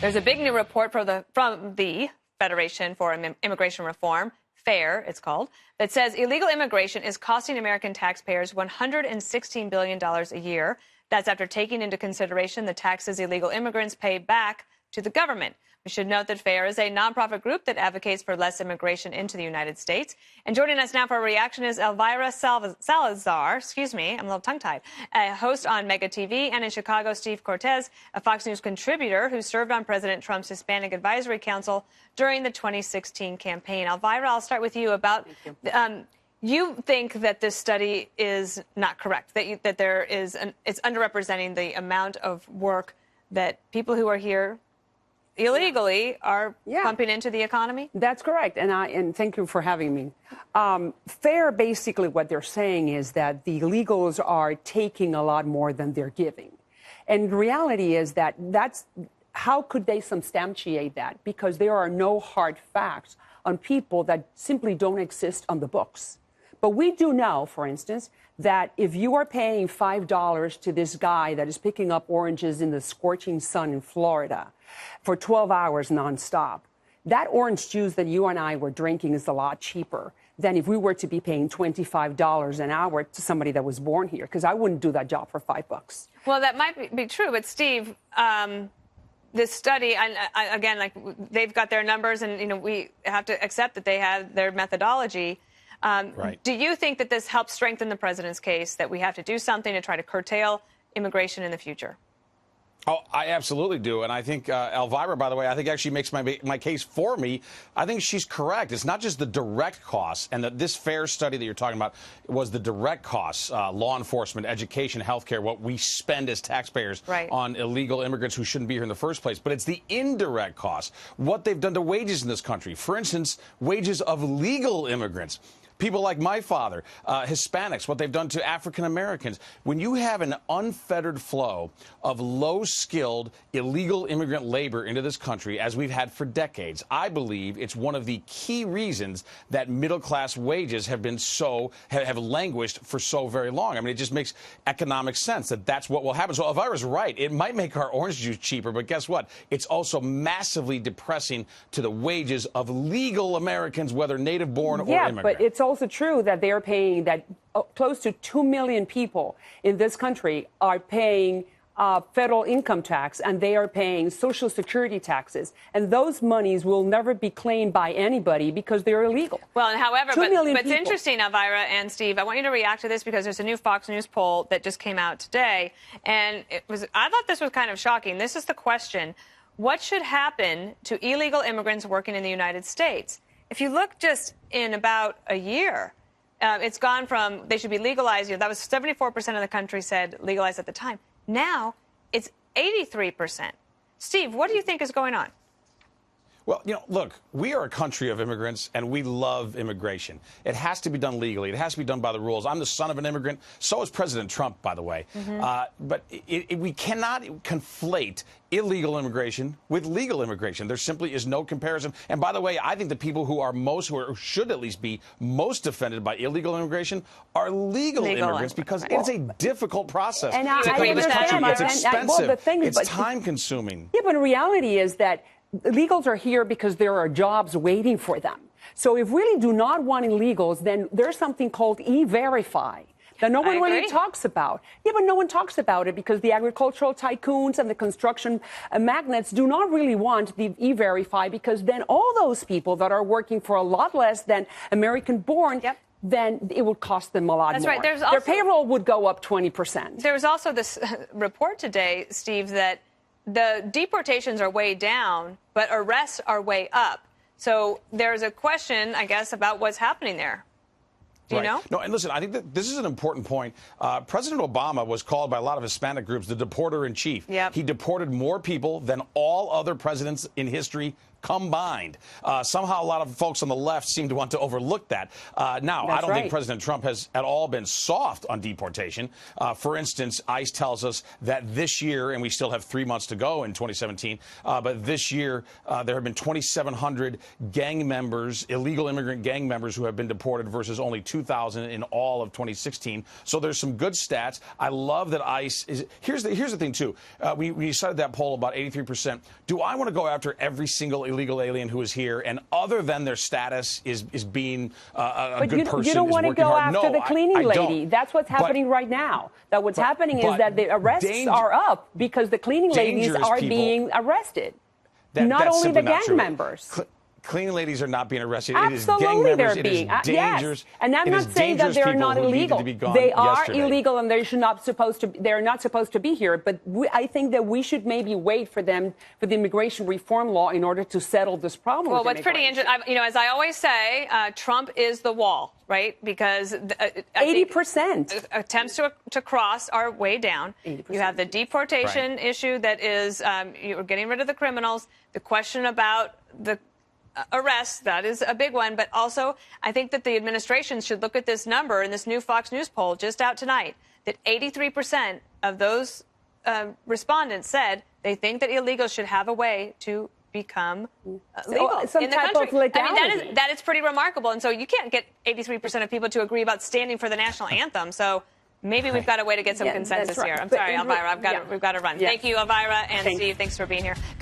There's a big new report from the Federation for Immigration Reform, FAIR it's called, that says illegal immigration is costing American taxpayers $116 billion a year. That's after taking into consideration the taxes illegal immigrants pay back to the government. We should note that FAIR is a nonprofit group that advocates for less immigration into the United States. And joining us now for a reaction is Elvira Salazar, I'm a little tongue-tied, a host on Mega TV, and in Chicago, Steve Cortes, a Fox News contributor who served on President Trump's Hispanic Advisory Council during the 2016 campaign. Elvira, I'll start with you about... You think that this study is not correct, that there is it's underrepresenting the amount of work that people who are here illegally are pumping into the economy? That's correct. And thank you for having me. FAIR, basically what they're saying is that the illegals are taking a lot more than they're giving. And the reality is that's how could they substantiate that? Because there are no hard facts on people that simply don't exist on the books. But we do know, for instance, that if you are paying $5 to this guy that is picking up oranges in the scorching sun in Florida for 12 hours nonstop, that orange juice that you and I were drinking is a lot cheaper than if we were to be paying $25 an hour to somebody that was born here, because I wouldn't do that job for $5. Well, that might be true. But, Steve, this study, again, like they've got their numbers, and, we have to accept that they have their methodology. Right. Do you think that this helps strengthen the president's case that we have to do something to try to curtail immigration in the future? Oh, I absolutely do. And I think Elvira, by the way, I think actually makes my case for me. I think she's correct. It's not just the direct costs. And this FAIR study that you're talking about was the direct costs, law enforcement, education, healthcare, what we spend as taxpayers on illegal immigrants who shouldn't be here in the first place. But it's the indirect costs, what they've done to wages in this country. For instance, wages of legal immigrants. People like my father, Hispanics, what they've done to African Americans. When you have an unfettered flow of low-skilled, illegal immigrant labor into this country, as we've had for decades, I believe it's one of the key reasons that middle-class wages have been have languished for so very long. I mean, it just makes economic sense that that's what will happen. So Elvira's right. It might make our orange juice cheaper, but guess what? It's also massively depressing to the wages of legal Americans, whether native-born or immigrant. Yeah, but it's also true that they are paying that close to 2 million people in this country are paying federal income tax, and they are paying Social Security taxes. And those monies will never be claimed by anybody because they're illegal. Well, and however, but it's interesting, Elvira and Steve, I want you to react to this because there's a new Fox News poll that just came out today. And I thought this was kind of shocking. This is the question: what should happen to illegal immigrants working in the United States? If you look just in about a year, it's gone from they should be legalized. That was 74% of the country said legalized at the time. Now it's 83%. Steve, what do you think is going on? Well, look, we are a country of immigrants, and we love immigration. It has to be done legally. It has to be done by the rules. I'm the son of an immigrant. So is President Trump, by the way. But we cannot conflate illegal immigration with legal immigration. There simply is no comparison. And by the way, I think the people who should at least be most offended by illegal immigration are legal immigrants because it's a difficult process to come to this country. It's expensive. It's time-consuming. Yeah, but the reality is that illegals are here because there are jobs waiting for them. So if we really do not want illegals, then there's something called E-Verify that no one really talks about. Yeah, but no one talks about it because the agricultural tycoons and the construction magnates do not really want the E-Verify, because then all those people that are working for a lot less than American-born, then it would cost them a lot more. Right. Their payroll would go up 20%. There was also this report today, Steve, that the deportations are way down, but arrests are way up. So there's a question, I guess, about what's happening there. Do you know? No, and listen, I think that this is an important point. President Obama was called by a lot of Hispanic groups the deporter-in-chief. He deported more people than all other presidents in history combined. Somehow a lot of folks on the left seem to want to overlook that. Now, I don't think President Trump has at all been soft on deportation. For instance, ICE tells us that this year, and we still have 3 months to go in 2017, but this year there have been 2,700 gang members, illegal immigrant gang members who have been deported versus only 2,000 in all of 2016. So there's some good stats. I love that ICE is. Here's the thing, too. We cited that poll about 83%. Do I want to go after every single illegal alien who is here and other than their status is being a good person? You don't want to go after the cleaning lady. That's what's happening right now. That what's happening is that the arrests are up because the cleaning ladies are being arrested. Not only the gang members. Cleaning ladies are not being arrested. Absolutely, they're being. Yes, and I'm not saying that they're not illegal. They are illegal, and they should not supposed to. They're not supposed to be here. But I think that we should maybe wait for the immigration reform law in order to settle this problem. Well, what's pretty interesting, as I always say, Trump is the wall, right? Because 80% attempts to cross are way down. 80%. You have the deportation issue that is you're getting rid of the criminals. The question about the arrests, that is a big one. But also, I think that the administration should look at this number in this new Fox News poll just out tonight, that 83% of those respondents said they think that illegals should have a way to become legal in the country. I mean, that is pretty remarkable. And so you can't get 83% of people to agree about standing for the national anthem. So maybe we've got a way to get some consensus here. I'm sorry, Elvira, we've got to run. Thank you, Elvira and Steve. Thanks for being here.